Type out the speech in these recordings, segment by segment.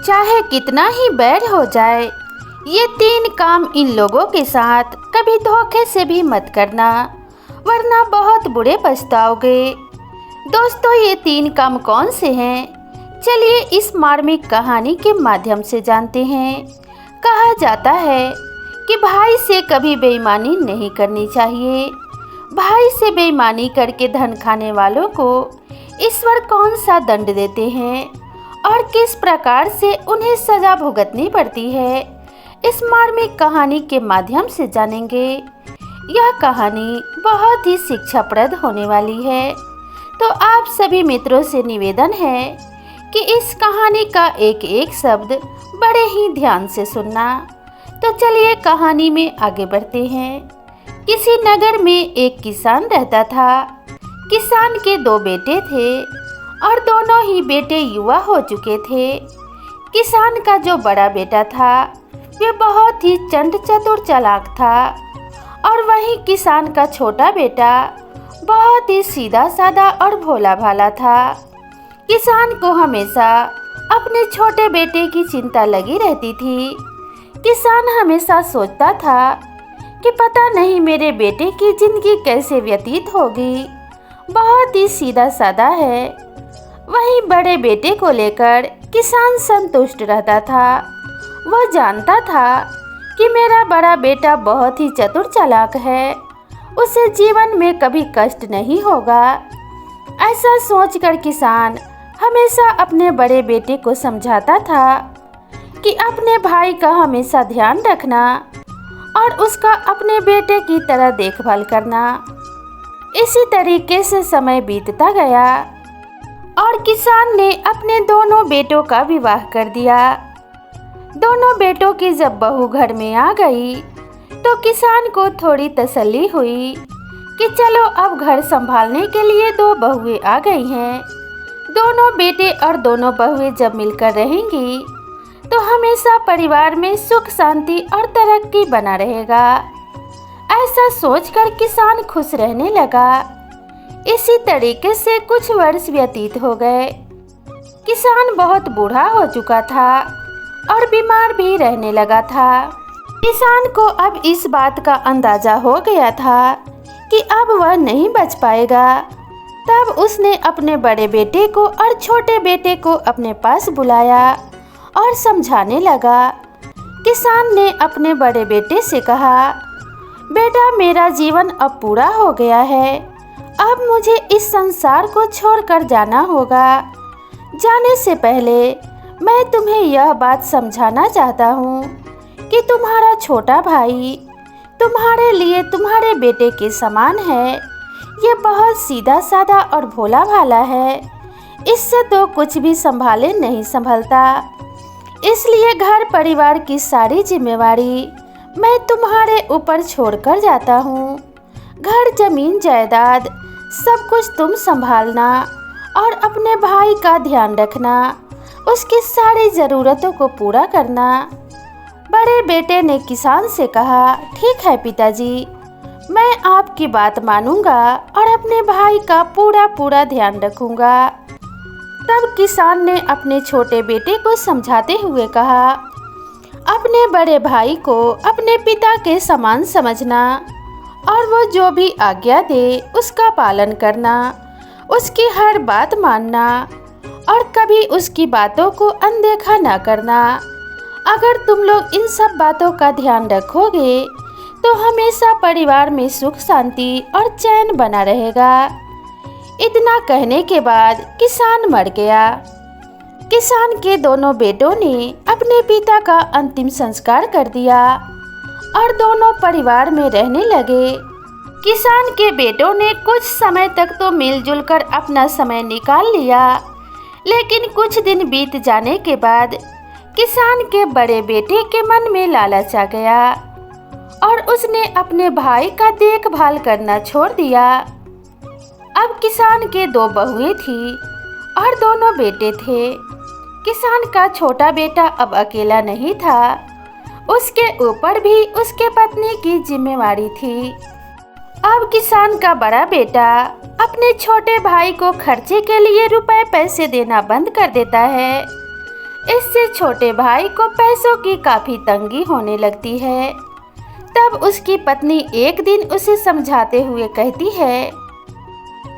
चाहे कितना ही बैर हो जाए, ये 3 काम इन लोगों के साथ कभी धोखे से भी मत करना, वरना बहुत बुरे पछताओगे। दोस्तों, ये 3 काम कौन से हैं? चलिए इस मार्मिक कहानी के माध्यम से जानते हैं। कहा जाता है कि भाई से कभी बेईमानी नहीं करनी चाहिए। भाई से बेईमानी करके धन खाने वालों को ईश्वर कौन सा दंड देते हैं और किस प्रकार से उन्हें सजा भुगतनी पड़ती है, इस मार्मिक कहानी के माध्यम से जानेंगे। यह कहानी बहुत ही शिक्षाप्रद होने वाली है, तो आप सभी मित्रों से निवेदन है कि इस कहानी का एक एक शब्द बड़े ही ध्यान से सुनना। तो चलिए कहानी में आगे बढ़ते हैं। किसी नगर में एक किसान रहता था। किसान के 2 बेटे थे और दोनों ही बेटे युवा हो चुके थे। किसान का जो बड़ा बेटा था वह बहुत ही चंट चतुर चालाक था और वहीं किसान का छोटा बेटा बहुत ही सीधा साधा और भोला भाला था। किसान को हमेशा अपने छोटे बेटे की चिंता लगी रहती थी। किसान हमेशा सोचता था कि पता नहीं मेरे बेटे की जिंदगी कैसे व्यतीत होगी, बहुत ही सीधा साधा है। वहीं बड़े बेटे को लेकर किसान संतुष्ट रहता था। वह जानता था कि मेरा बड़ा बेटा बहुत ही चतुर चालाक है, उसे जीवन में कभी कष्ट नहीं होगा। ऐसा सोचकर किसान हमेशा अपने बड़े बेटे को समझाता था कि अपने भाई का हमेशा ध्यान रखना और उसका अपने बेटे की तरह देखभाल करना। इसी तरीके से समय बीतता गया और किसान ने अपने दोनों बेटों का विवाह कर दिया। दोनों बेटों की जब बहू घर में आ गई तो किसान को थोड़ी तसल्ली हुई कि चलो अब घर संभालने के लिए 2 बहुएं आ गई हैं। दोनों बेटे और दोनों बहुएं जब मिलकर रहेंगी तो हमेशा परिवार में सुख शांति और तरक्की बना रहेगा। ऐसा सोचकर किसान खुश रहने लगा। इसी तरीके से कुछ वर्ष व्यतीत हो गए। किसान बहुत बूढ़ा हो चुका था और बीमार भी रहने लगा था। किसान को अब इस बात का अंदाजा हो गया था कि अब वह नहीं बच पाएगा। तब उसने अपने बड़े बेटे को और छोटे बेटे को अपने पास बुलाया और समझाने लगा। किसान ने अपने बड़े बेटे से कहा, बेटा मेरा जीवन अब पूरा हो गया है, अब मुझे इस संसार को छोड़कर जाना होगा। जाने से पहले मैं तुम्हें यह बात समझाना चाहता हूँ कि तुम्हारा छोटा भाई तुम्हारे लिए तुम्हारे बेटे के समान है। ये बहुत सीधा साधा और भोला भाला है, इससे तो कुछ भी संभाले नहीं संभलता। इसलिए घर परिवार की सारी जिम्मेवारी मैं तुम्हारे ऊपर छोड़कर जाता हूँ। घर जमीन जायदाद सब कुछ तुम संभालना और अपने भाई का ध्यान रखना, उसकी सारी ज़रूरतों को पूरा करना। बड़े बेटे ने किसान से कहा, ठीक है पिताजी, मैं आपकी बात मानूंगा और अपने भाई का पूरा ध्यान रखूंगा। तब किसान ने अपने छोटे बेटे को समझाते हुए कहा, अपने बड़े भाई को अपने पिता के समान समझना और वो जो भी आज्ञा दे उसका पालन करना, उसकी हर बात मानना और कभी उसकी बातों को अनदेखा न करना। अगर तुम लोग इन सब बातों का ध्यान रखोगे तो हमेशा परिवार में सुख शांति और चैन बना रहेगा। इतना कहने के बाद किसान मर गया। किसान के दोनों बेटों ने अपने पिता का अंतिम संस्कार कर दिया और दोनों परिवार में रहने लगे। किसान के बेटों ने कुछ समय तक तो मिलजुल कर अपना समय निकाल लिया, लेकिन कुछ दिन बीत जाने के बाद किसान के बड़े बेटे के मन में लालच आ गया और उसने अपने भाई का देखभाल करना छोड़ दिया। अब किसान के 2 बहुएं थी और दोनों बेटे थे। किसान का छोटा बेटा अब अकेला नहीं था, उसके ऊपर भी उसके पत्नी की जिम्मेवारी थी। अब किसान का बड़ा बेटा अपने छोटे भाई को खर्चे के लिए रुपए पैसे देना बंद कर देता है, इससे छोटे भाई को पैसों की काफी तंगी होने लगती है। तब उसकी पत्नी एक दिन उसे समझाते हुए कहती है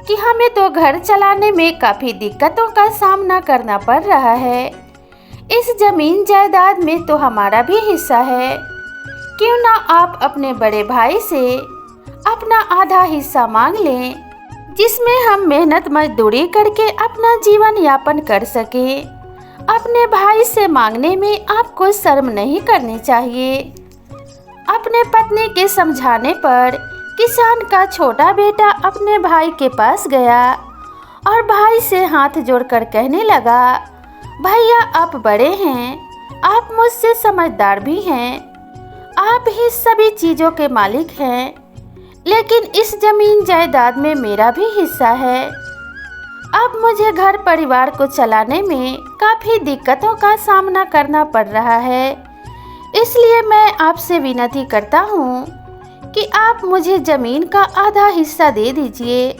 कि हमें तो घर चलाने में काफी दिक्कतों का सामना करना पड़ रहा है। इस जमीन जायदाद में तो हमारा भी हिस्सा है। क्यों ना आप अपने बड़े भाई से अपना आधा हिस्सा मांग लें, जिसमें हम मेहनत मजदूरी करके अपना जीवन यापन कर सकें। अपने भाई से मांगने में आपको शर्म नहीं करनी चाहिए। अपने पत्नी के समझाने पर किसान का छोटा बेटा अपने भाई के पास गया और भाई से हाथ जोड़कर कहने लगा, भैया आप बड़े हैं, आप मुझसे समझदार भी हैं, आप ही सभी चीज़ों के मालिक हैं, लेकिन इस जमीन जायदाद में मेरा भी हिस्सा है। अब मुझे घर परिवार को चलाने में काफ़ी दिक्कतों का सामना करना पड़ रहा है। इसलिए मैं आपसे विनती करता हूँ कि आप मुझे ज़मीन का आधा हिस्सा दे दीजिए,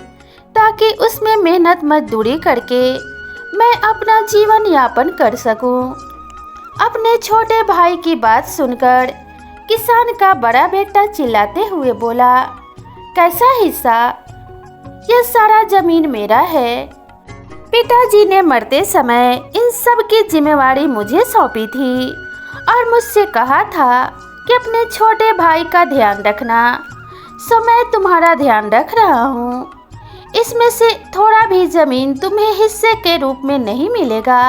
ताकि उसमें मेहनत मजदूरी करके मैं अपना जीवन यापन कर सकूं। अपने छोटे भाई की बात सुनकर किसान का बड़ा बेटा चिल्लाते हुए बोला, कैसा हिस्सा? यह सारा जमीन मेरा है। पिताजी ने मरते समय इन सब की जिम्मेवारी मुझे सौंपी थी और मुझसे कहा था कि अपने छोटे भाई का ध्यान रखना, सो मैं तुम्हारा ध्यान रख रहा हूँ। इसमें से थोड़ा भी जमीन तुम्हें हिस्से के रूप में नहीं मिलेगा।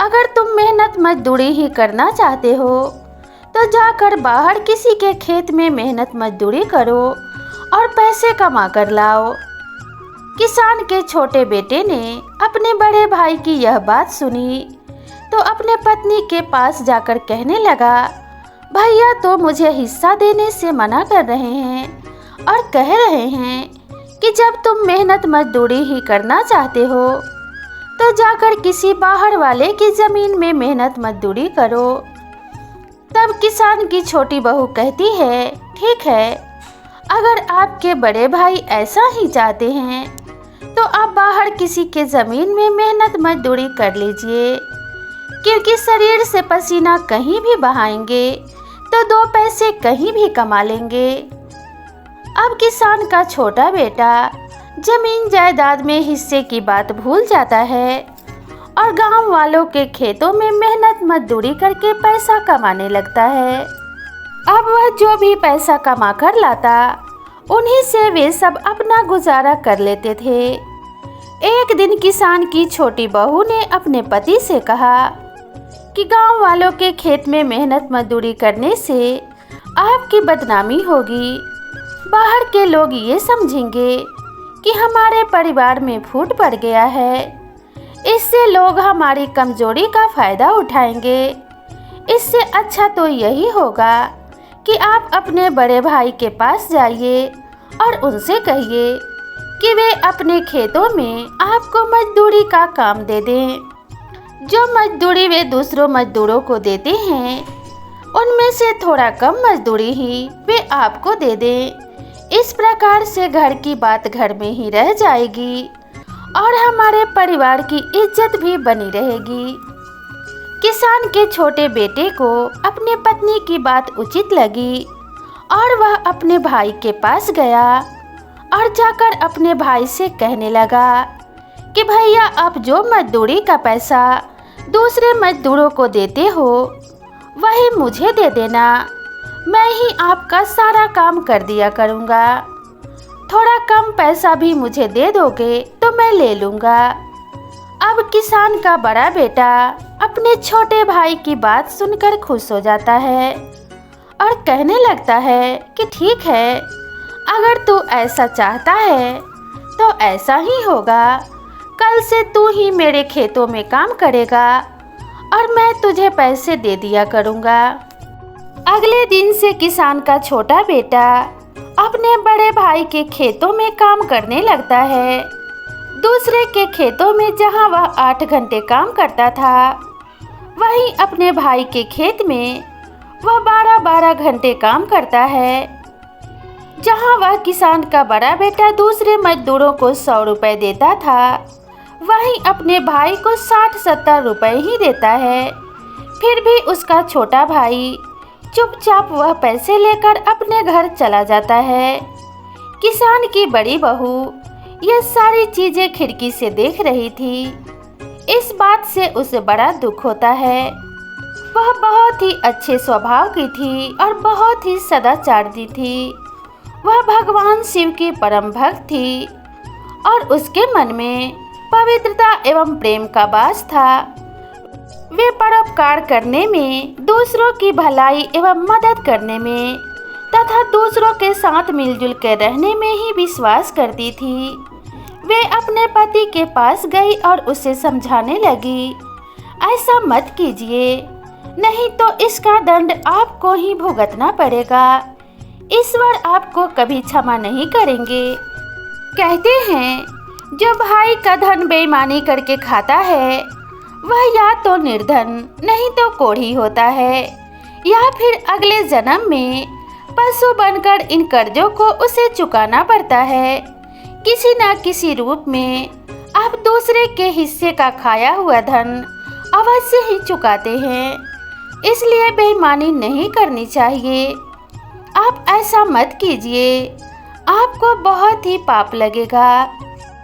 अगर तुम मेहनत मजदूरी ही करना चाहते हो तो जाकर बाहर किसी के खेत में मेहनत मजदूरी करो और पैसे कमा कर लाओ। किसान के छोटे बेटे ने अपने बड़े भाई की यह बात सुनी तो अपने पत्नी के पास जाकर कहने लगा, भैया तो मुझे हिस्सा देने से मना कर रहे हैं और कह रहे हैं कि जब तुम मेहनत मजदूरी ही करना चाहते हो तो जाकर किसी बाहर वाले की ज़मीन में मेहनत मजदूरी करो। तब किसान की छोटी बहू कहती है, ठीक है, अगर आपके बड़े भाई ऐसा ही चाहते हैं तो आप बाहर किसी के ज़मीन में मेहनत मजदूरी कर लीजिए, क्योंकि शरीर से पसीना कहीं भी बहाएंगे तो दो पैसे कहीं भी कमा लेंगे। अब किसान का छोटा बेटा जमीन जायदाद में हिस्से की बात भूल जाता है और गांव वालों के खेतों में मेहनत मजदूरी करके पैसा कमाने लगता है। अब वह जो भी पैसा कमा कर लाता, उन्हीं से वे सब अपना गुजारा कर लेते थे। एक दिन किसान की छोटी बहू ने अपने पति से कहा कि गांव वालों के खेत में मेहनत मजदूरी करने से आपकी बदनामी होगी। बाहर के लोग ये समझेंगे कि हमारे परिवार में फूट पड़ गया है। इससे लोग हमारी कमजोरी का फ़ायदा उठाएंगे। इससे अच्छा तो यही होगा कि आप अपने बड़े भाई के पास जाइए और उनसे कहिए कि वे अपने खेतों में आपको मजदूरी का काम दे दें। जो मजदूरी वे दूसरों मजदूरों को देते हैं, उनमें से थोड़ा कम मजदूरी ही वे आपको दे दें। इस प्रकार से घर की बात घर में ही रह जाएगी और हमारे परिवार की इज्जत भी बनी रहेगी। किसान के छोटे बेटे को अपने पत्नी की बात उचित लगी और वह अपने भाई के पास गया और जाकर अपने भाई से कहने लगा कि भैया, आप जो मजदूरी का पैसा दूसरे मजदूरों को देते हो वही मुझे दे देना। मैं ही आपका सारा काम कर दिया करूँगा। थोड़ा कम पैसा भी मुझे दे दोगे तो मैं ले लूँगा। अब किसान का बड़ा बेटा अपने छोटे भाई की बात सुनकर खुश हो जाता है और कहने लगता है कि ठीक है, अगर तू ऐसा चाहता है तो ऐसा ही होगा। कल से तू ही मेरे खेतों में काम करेगा और मैं तुझे पैसे दे दिया करूँगा। अगले दिन से किसान का छोटा बेटा अपने बड़े भाई के खेतों में काम करने लगता है। दूसरे के खेतों में जहां वह 8 घंटे काम करता था, वहीं अपने भाई के खेत में वह 12-12 घंटे काम करता है। जहां वह किसान का बड़ा बेटा दूसरे मजदूरों को 100 रुपये देता था, वहीं अपने भाई को 60-70 रुपए ही देता है। फिर भी उसका छोटा भाई चुपचाप वह पैसे लेकर अपने घर चला जाता है। किसान की बड़ी बहू यह सारी चीजें खिड़की से देख रही थी। इस बात से उसे बड़ा दुख होता है। वह बहुत ही अच्छे स्वभाव की थी और बहुत ही सदाचारी थी। वह भगवान शिव की परम भक्त थी और उसके मन में पवित्रता एवं प्रेम का वास था। वे परोपकार करने में, दूसरों की भलाई एवं मदद करने में तथा दूसरों के साथ मिलजुल कर रहने में ही विश्वास करती थी। वे अपने पति के पास गई और उसे समझाने लगी, ऐसा मत कीजिए, नहीं तो इसका दंड आपको ही भुगतना पड़ेगा। ईश्वर आपको कभी क्षमा नहीं करेंगे। कहते हैं, जो भाई का धन बेईमानी करके खाता है वह या तो निर्धन नहीं तो कोढ़ी होता है, या फिर अगले जन्म में पशु बनकर इन कर्जों को उसे चुकाना पड़ता है। किसी न किसी रूप में आप दूसरे के हिस्से का खाया हुआ धन अवश्य ही चुकाते हैं, इसलिए बेईमानी नहीं करनी चाहिए। आप ऐसा मत कीजिए, आपको बहुत ही पाप लगेगा।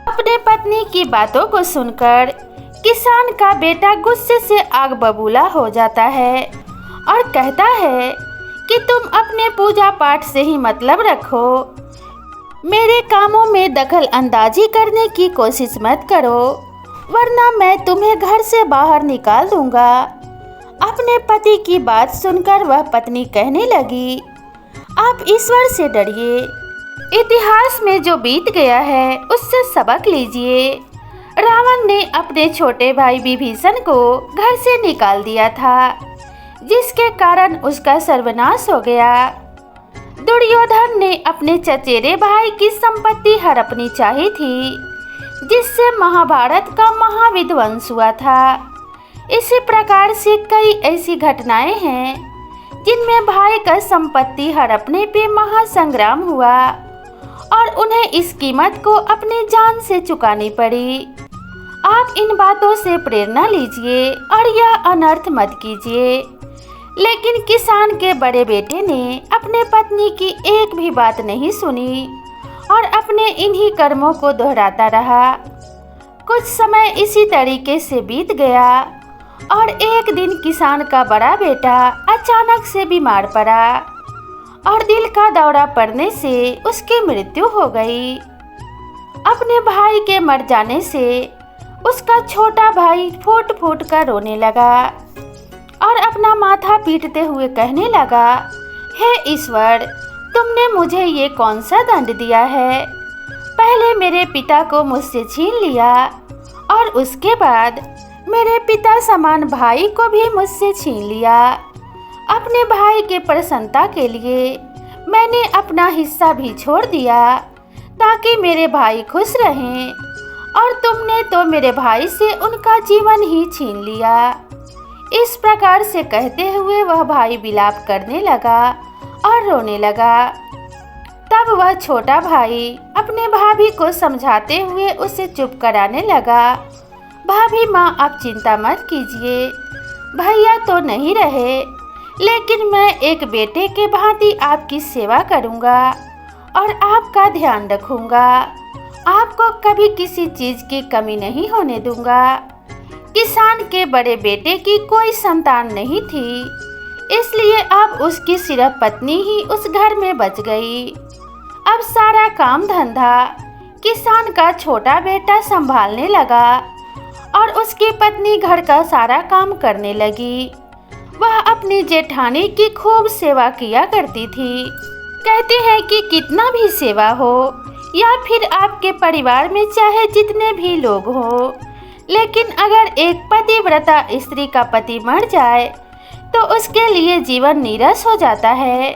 अपने पत्नी की बातों को सुनकर किसान का बेटा गुस्से से आग बबूला हो जाता है और कहता है कि तुम अपने पूजा पाठ से ही मतलब रखो, मेरे कामों में दखल अंदाजी करने की कोशिश मत करो, वरना मैं तुम्हें घर से बाहर निकाल दूंगा। अपने पति की बात सुनकर वह पत्नी कहने लगी, आप ईश्वर से डरिए, इतिहास में जो बीत गया है उससे सबक लीजिए। रावण ने अपने छोटे भाई विभीषण को घर से निकाल दिया था, जिसके कारण उसका सर्वनाश हो गया। दुर्योधन ने अपने चचेरे भाई की संपत्ति हड़पनी चाही थी, जिससे महाभारत का महाविध्वंस हुआ था। इसी प्रकार से कई ऐसी घटनाएं हैं जिनमें भाई का संपत्ति हड़पने पे महासंग्राम हुआ और उन्हें इस कीमत को अपनी जान से चुकानी पड़ी। आप इन बातों से प्रेरणा लीजिए और यह अनर्थ मत कीजिए। लेकिन किसान के बड़े बेटे ने अपने पत्नी की एक भी बात नहीं सुनी और अपने इन्हीं कर्मों को दोहराता रहा। कुछ समय इसी तरीके से बीत गया और एक दिन किसान का बड़ा बेटा अचानक से बीमार पड़ा और दिल का दौरा पड़ने से उसकी मृत्यु हो गई। अपने भाई के मर जाने से उसका छोटा भाई फूट फूट कर रोने लगा और अपना माथा पीटते हुए कहने लगा, हे ईश्वर, तुमने मुझे ये कौन सा दंड दिया है? पहले मेरे पिता को मुझसे छीन लिया और उसके बाद मेरे पिता समान भाई को भी मुझसे छीन लिया। अपने भाई के प्रसन्नता के लिए मैंने अपना हिस्सा भी छोड़ दिया ताकि मेरे भाई खुश रहें, और तुमने तो मेरे भाई से उनका जीवन ही छीन लिया। इस प्रकार से कहते हुए वह भाई विलाप करने लगा और रोने लगा। तब वह छोटा भाई अपने भाभी को समझाते हुए उसे चुप कराने लगा। भाभी माँ, आप चिंता मत कीजिए, भैया तो नहीं रहे, लेकिन मैं एक बेटे के भांति आपकी सेवा करूँगा और आपका ध्यान रखूँगा। आपको कभी किसी चीज़ की कमी नहीं होने दूंगा। किसान के बड़े बेटे की कोई संतान नहीं थी, इसलिए अब उसकी सिर्फ पत्नी ही उस घर में बच गई। अब सारा काम धंधा किसान का छोटा बेटा संभालने लगा और उसकी पत्नी घर का सारा काम करने लगी। वह अपनी जेठानी की खूब सेवा किया करती थी। कहते हैं कि कितना भी सेवा हो या फिर आपके परिवार में चाहे जितने भी लोग हो, लेकिन अगर एक पतिव्रता स्त्री का पति मर जाए तो उसके लिए जीवन नीरस हो जाता है।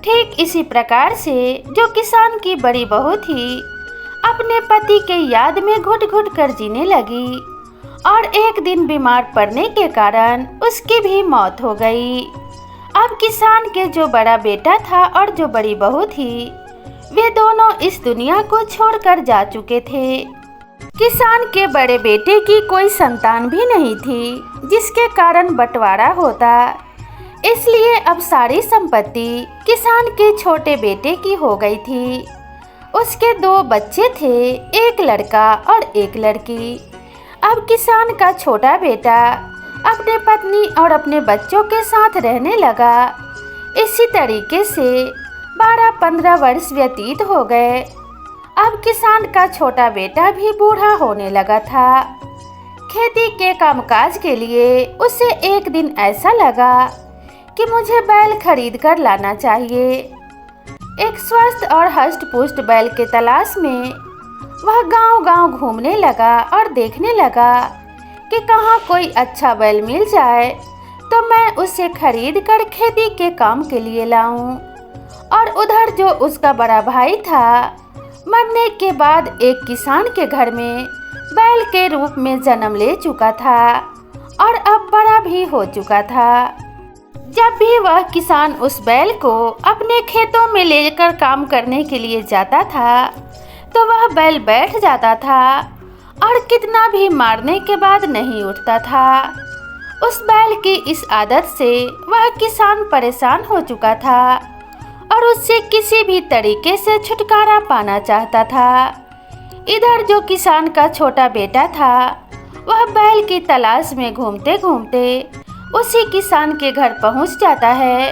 ठीक इसी प्रकार से जो किसान की बड़ी बहू थी अपने पति के याद में घुट घुट कर जीने लगी और एक दिन बीमार पड़ने के कारण उसकी भी मौत हो गई। अब किसान के जो बड़ा बेटा था और जो बड़ी बहू थी वे दोनों इस दुनिया को छोड़कर जा चुके थे। किसान के बड़े बेटे की कोई संतान भी नहीं थी, जिसके कारण बंटवारा होता। इसलिए अब सारी संपत्ति किसान के छोटे बेटे की हो गई थी। उसके 2 बच्चे थे, एक लड़का और एक लड़की। अब किसान का छोटा बेटा अपने पत्नी और अपने बच्चों के साथ रहने लगा। इसी तरीके से 12-15 वर्ष व्यतीत हो गए। अब किसान का छोटा बेटा भी बूढ़ा होने लगा था। खेती के कामकाज के लिए उसे एक दिन ऐसा लगा कि मुझे बैल खरीद कर लाना चाहिए। एक स्वस्थ और हष्ट-पुष्ट बैल के तलाश में वह गांव-गांव घूमने लगा और देखने लगा कि कहाँ कोई अच्छा बैल मिल जाए तो मैं उसे खरीद कर खेती के काम के लिए लाऊं। और उधर जो उसका बड़ा भाई था, मरने के बाद एक किसान के घर में बैल के रूप में जन्म ले चुका था और अब बड़ा भी हो चुका था। जब भी वह किसान उस बैल को अपने खेतों में लेकर काम करने के लिए जाता था, तो वह बैल बैठ जाता था और कितना भी मारने के बाद नहीं उठता था। उस बैल की इस आदत से वह किसान परेशान हो चुका था और उससे किसी भी तरीके से छुटकारा पाना चाहता था। इधर जो किसान का छोटा बेटा था, वह बैल की तलाश में घूमते घूमते उसी किसान के घर पहुंच जाता है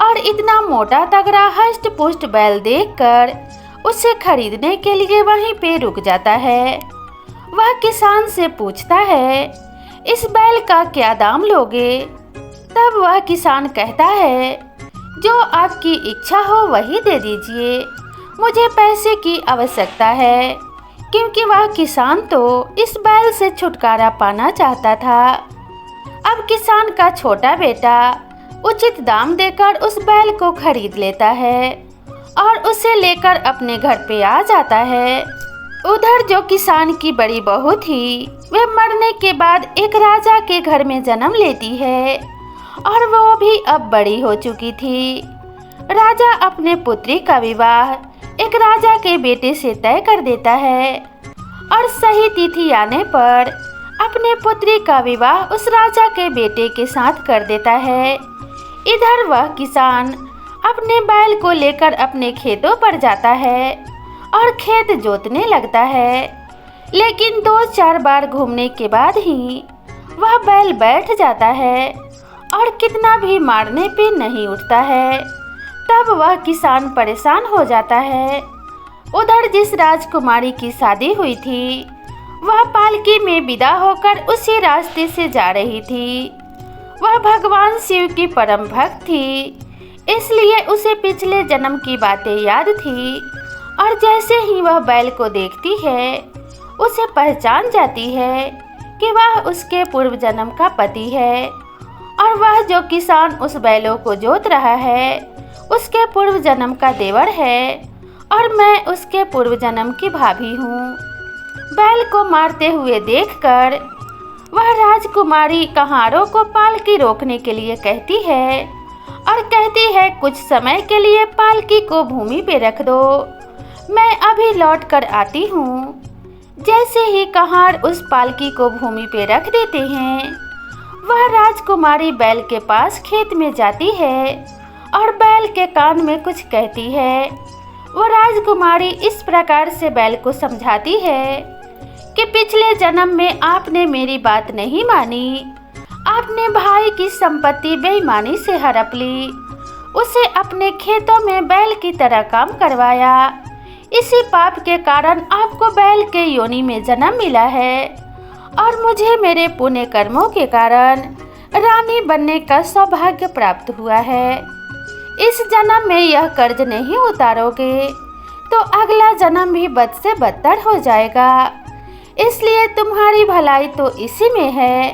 और इतना मोटा तगड़ा हष्ट पुष्ट बैल देखकर उसे खरीदने के लिए वहीं पे रुक जाता है। वह किसान से पूछता है, इस बैल का क्या दाम लोगे? तब वह किसान कहता है, जो आपकी इच्छा हो वही दे दीजिए, मुझे पैसे की आवश्यकता है। क्योंकि वह किसान तो इस बैल से छुटकारा पाना चाहता था। अब किसान का छोटा बेटा उचित दाम देकर उस बैल को खरीद लेता है और उसे लेकर अपने घर पे आ जाता है। उधर जो किसान की बड़ी बहू थी, वह मरने के बाद एक राजा के घर में जन्म लेती है और वो भी अब बड़ी हो चुकी थी। राजा अपने पुत्री का विवाह एक राजा के बेटे से तय कर देता है और सही तिथि आने पर अपने पुत्री का विवाह उस राजा के बेटे के साथ कर देता है। इधर वह किसान अपने बैल को लेकर अपने खेतों पर जाता है और खेत जोतने लगता है, लेकिन 2-4 बार घूमने के बाद ही वह बैल बैठ जाता है और कितना भी मारने पे नहीं उठता है। तब वह किसान परेशान हो जाता है। उधर जिस राजकुमारी की शादी हुई थी, वह पालकी में विदा होकर उसी रास्ते से जा रही थी। वह भगवान शिव की परम भक्त थी, इसलिए उसे पिछले जन्म की बातें याद थी और जैसे ही वह बैल को देखती है, उसे पहचान जाती है कि वह उसके पूर्व जन्म का पति है और वह जो किसान उस बैलों को जोत रहा है, उसके पूर्व जन्म का देवर है और मैं उसके पूर्व जन्म की भाभी हूँ। बैल को मारते हुए देखकर वह राजकुमारी कहारों को पालकी रोकने के लिए कहती है और कहती है, कुछ समय के लिए पालकी को भूमि पे रख दो, मैं अभी लौट कर आती हूँ। जैसे ही कहार उस पालकी को भूमि पे रख देते हैं, वह राजकुमारी बैल के पास खेत में जाती है और बैल के कान में कुछ कहती है। वो राजकुमारी इस प्रकार से बैल को समझाती है कि पिछले जन्म में आपने मेरी बात नहीं मानी, आपने भाई की संपत्ति बेईमानी से हड़प ली, उसे अपने खेतों में बैल की तरह काम करवाया। इसी पाप के कारण आपको बैल के योनि में जन्म मिला है और मुझे मेरे पुण्य कर्मों के कारण रानी बनने का सौभाग्य प्राप्त हुआ है। इस जन्म में यह कर्ज नहीं उतारोगे तो अगला जन्म भी बद से बदतर हो जाएगा। इसलिए तुम्हारी भलाई तो इसी में है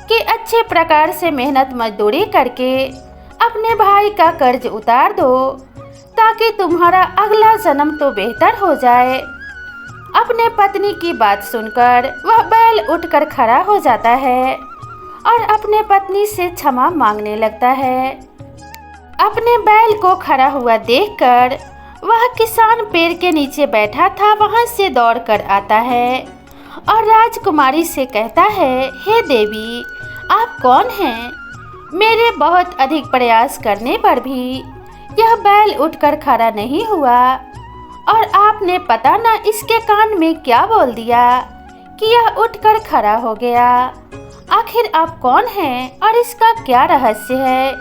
कि अच्छे प्रकार से मेहनत मजदूरी करके अपने भाई का कर्ज उतार दो, ताकि तुम्हारा अगला जन्म तो बेहतर हो जाए। अपने पत्नी की बात सुनकर वह बैल उठकर खड़ा हो जाता है और अपने पत्नी से क्षमा मांगने लगता है। अपने बैल को खड़ा हुआ देखकर वह किसान पेड़ के नीचे बैठा था, वहां से दौड़कर आता है और राजकुमारी से कहता है, हे देवी, आप कौन हैं? मेरे बहुत अधिक प्रयास करने पर भी यह बैल उठकर खड़ा नहीं हुआ और आपने पता न इसके कान में क्या बोल दिया कि यह उठकर खड़ा हो गया। आखिर आप कौन हैं और इसका क्या रहस्य है?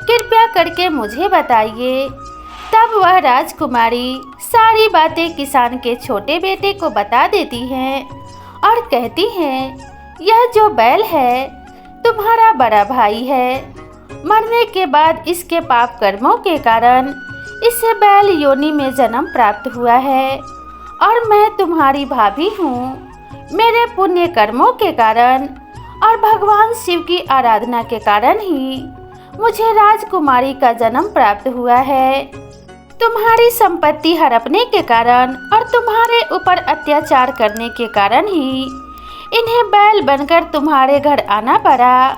कृपया करके मुझे बताइए। तब वह राजकुमारी सारी बातें किसान के छोटे बेटे को बता देती हैं और कहती हैं, यह जो बैल है तुम्हारा बड़ा भाई है। मरने के बाद इसके पाप कर्मों के कारण इसे बैल योनि में जन्म प्राप्त हुआ है और मैं तुम्हारी भाभी हूँ। मेरे पुण्य कर्मों के कारण और भगवान शिव की आराधना के कारण ही मुझे राजकुमारी का जन्म प्राप्त हुआ है। तुम्हारी संपत्ति हड़पने के कारण और तुम्हारे ऊपर अत्याचार करने के कारण ही इन्हें बैल बनकर तुम्हारे घर आना पड़ा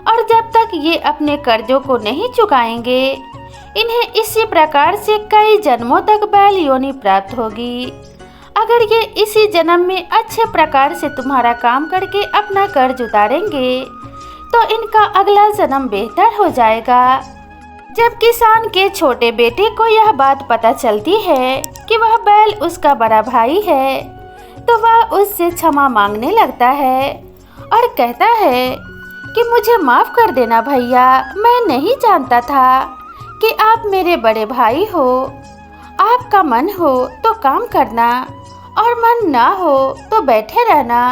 और जब तक ये अपने कर्जों को नहीं चुकाएंगे इन्हें इसी प्रकार से कई जन्मों तक बैल योनि प्राप्त होगी। अगर ये इसी जन्म में अच्छे प्रकार से तुम्हारा काम करके अपना कर्ज उतारेंगे तो इनका अगला जन्म बेहतर हो जाएगा। जब किसान के छोटे बेटे को यह बात पता चलती है कि वह बैल उसका बड़ा भाई है तो वह उससे क्षमा मांगने लगता है और कहता है कि मुझे माफ़ कर देना भैया, मैं नहीं जानता था कि आप मेरे बड़े भाई हो। आपका मन हो तो काम करना और मन ना हो तो बैठे रहना।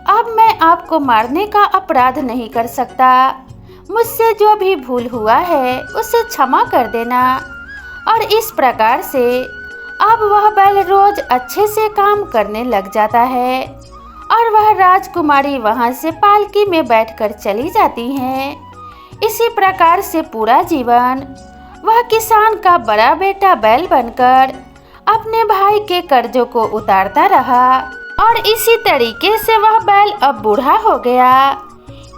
अब मैं आपको मारने का अपराध नहीं कर सकता। मुझसे जो भी भूल हुआ है उसे क्षमा कर देना। और इस प्रकार से अब वह बैल रोज अच्छे से काम करने लग जाता है और वह राजकुमारी वहां से पालकी में बैठकर चली जाती हैं। इसी प्रकार से पूरा जीवन वह किसान का बड़ा बेटा बैल बनकर अपने भाई के कर्जों को उतारता रहा और इसी तरीके से वह बैल अब बूढ़ा हो गया।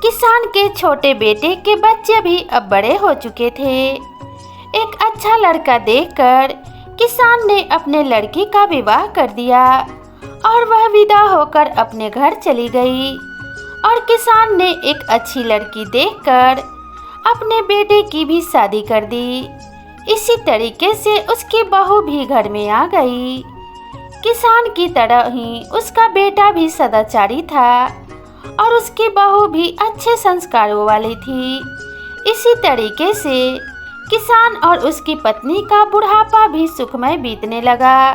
किसान के छोटे बेटे के बच्चे भी अब बड़े हो चुके थे। एक अच्छा लड़का देखकर किसान ने अपने लड़की का विवाह कर दिया और वह विदा होकर अपने घर चली गई। और किसान ने एक अच्छी लड़की देखकर अपने बेटे की भी शादी कर दी। इसी तरीके से उसकी बहू भी घर में आ गई। किसान की तरह ही उसका बेटा भी सदाचारी था और उसकी बहू भी अच्छे संस्कारों वाली थी। इसी तरीके से किसान और उसकी पत्नी का बुढ़ापा भी सुखमय बीतने लगा।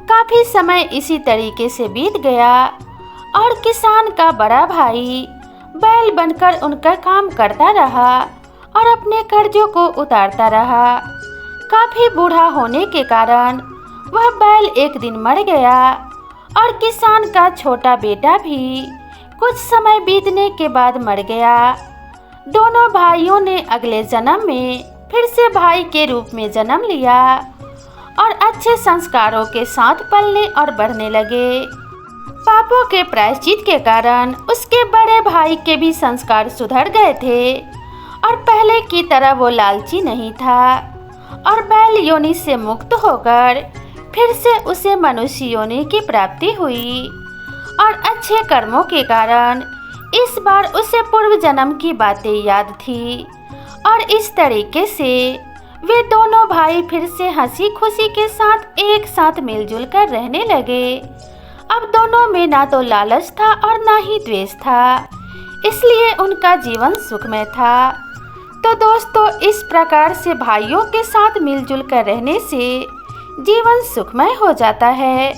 काफी समय इसी तरीके से बीत गया और किसान का बड़ा भाई बैल बनकर उनका काम करता रहा और अपने कर्जों को उतारता रहा। काफी बूढ़ा होने के कारण वह बैल एक दिन मर गया और किसान का छोटा बेटा भी कुछ समय बीतने के बाद मर गया। दोनों भाइयों ने अगले जन्म में फिर से भाई के रूप में जन्म लिया और अच्छे संस्कारों के साथ पलने और बढ़ने लगे। पापों के प्रायश्चित के कारण उसके बड़े भाई के भी संस्कार सुधर गए थे और पहले की तरह वो लालची नहीं था और बैल योनि से मुक्त होकर फिर से उसे मनुष्य योनि की प्राप्ति हुई। और अच्छे कर्मों के कारण इस बार उसे पूर्व जन्म की बातें याद थी और इस तरीके से वे दोनों भाई फिर से हंसी खुशी के साथ एक साथ मिलजुल कर रहने लगे। अब दोनों में ना तो लालच था और ना ही द्वेष था, इसलिए उनका जीवन सुखमय था। तो दोस्तों, इस प्रकार से भाइयों के साथ मिलजुल कर रहने से जीवन सुखमय हो जाता है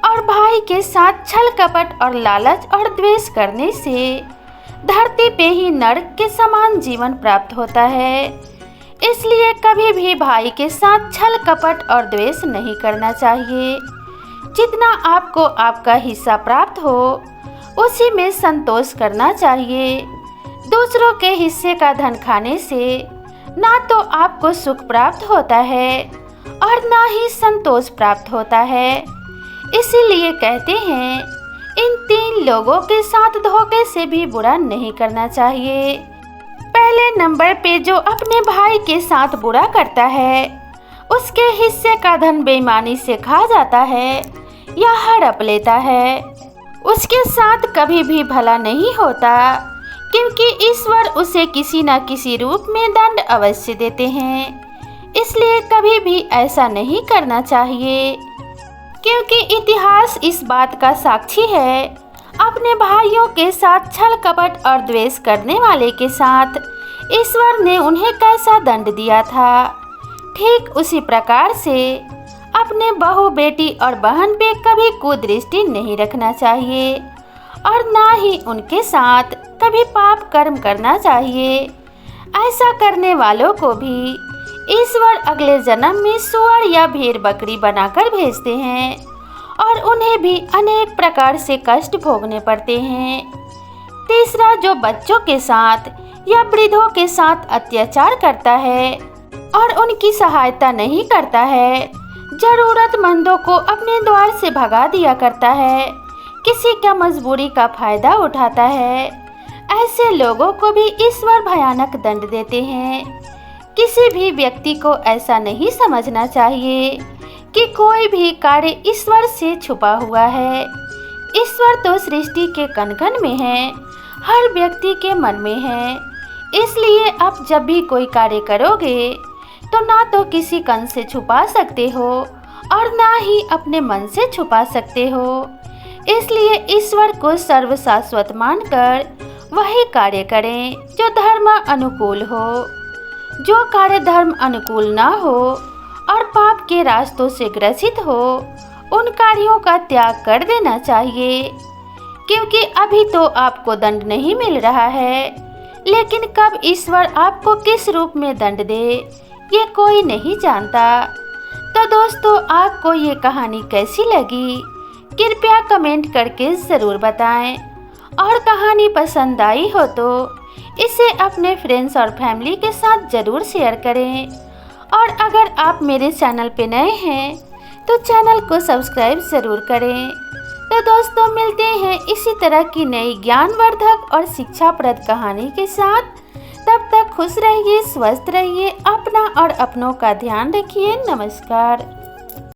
और भाई के साथ छल कपट और लालच और द्वेष करने से धरती पे ही नरक के समान जीवन प्राप्त होता है। इसलिए कभी भी भाई के साथ छल कपट और द्वेष नहीं करना चाहिए। जितना आपको आपका हिस्सा प्राप्त हो उसी में संतोष करना चाहिए। दूसरों के हिस्से का धन खाने से ना तो आपको सुख प्राप्त होता है और ना ही संतोष प्राप्त होता है। इसीलिए कहते हैं, इन 3 लोगों के साथ धोखे से भी बुरा नहीं करना चाहिए। पहले नंबर पे जो अपने भाई के साथ बुरा करता है, उसके हिस्से का धन बेईमानी से खा जाता है या हड़प लेता है, उसके साथ कभी भी भला नहीं होता, क्योंकि ईश्वर उसे किसी न किसी रूप में दंड अवश्य देते हैं। इसलिए कभी भी ऐसा नहीं करना चाहिए, क्योंकि इतिहास इस बात का साक्षी है। अपने भाइयों के साथ छल कपट और द्वेष करने वाले के साथ ईश्वर ने उन्हें कैसा दंड दिया था, ठीक उसी प्रकार से अपने बहू, बेटी और बहन पे कभी कुदृष्टि नहीं रखना चाहिए और ना ही उनके साथ कभी पाप कर्म करना चाहिए। ऐसा करने वालों को भी ईश्वर अगले जन्म में सूअर या भेड़ बकरी बनाकर भेजते हैं और उन्हें भी अनेक प्रकार से कष्ट भोगने पड़ते हैं। तीसरा, जो बच्चों के साथ या वृद्धों के साथ अत्याचार करता है और उनकी सहायता नहीं करता है, जरूरतमंदों को अपने द्वार से भगा दिया करता है, किसी का मजबूरी का फायदा उठाता है, ऐसे लोगों को भी ईश्वर भयानक दंड देते हैं। किसी भी व्यक्ति को ऐसा नहीं समझना चाहिए कि कोई भी कार्य ईश्वर से छुपा हुआ है। ईश्वर तो सृष्टि के कण-कण में है, हर व्यक्ति के मन में है। इसलिए आप जब भी कोई कार्य करोगे तो ना तो किसी कण से छुपा सकते हो और ना ही अपने मन से छुपा सकते हो। इसलिए ईश्वर को सर्वशाश्वत मानकर वही कार्य करें जो धर्म अनुकूल हो। जो कार्य धर्म अनुकूल ना हो और पाप के रास्तों से ग्रसित हो, उन कार्यों का त्याग कर देना चाहिए, क्योंकि अभी तो आपको दंड नहीं मिल रहा है, लेकिन कब ईश्वर आपको किस रूप में दंड दे ये कोई नहीं जानता। तो दोस्तों, आपको ये कहानी कैसी लगी कृपया कमेंट करके ज़रूर बताएं और कहानी पसंद आई हो तो इसे अपने फ्रेंड्स और फैमिली के साथ ज़रूर शेयर करें। और अगर आप मेरे चैनल पे नए हैं तो चैनल को सब्सक्राइब ज़रूर करें। तो दोस्तों, मिलते हैं इसी तरह की नई ज्ञानवर्धक और शिक्षाप्रद कहानी के साथ। तब तक खुश रहिए, स्वस्थ रहिए, अपना और अपनों का ध्यान रखिए। नमस्कार।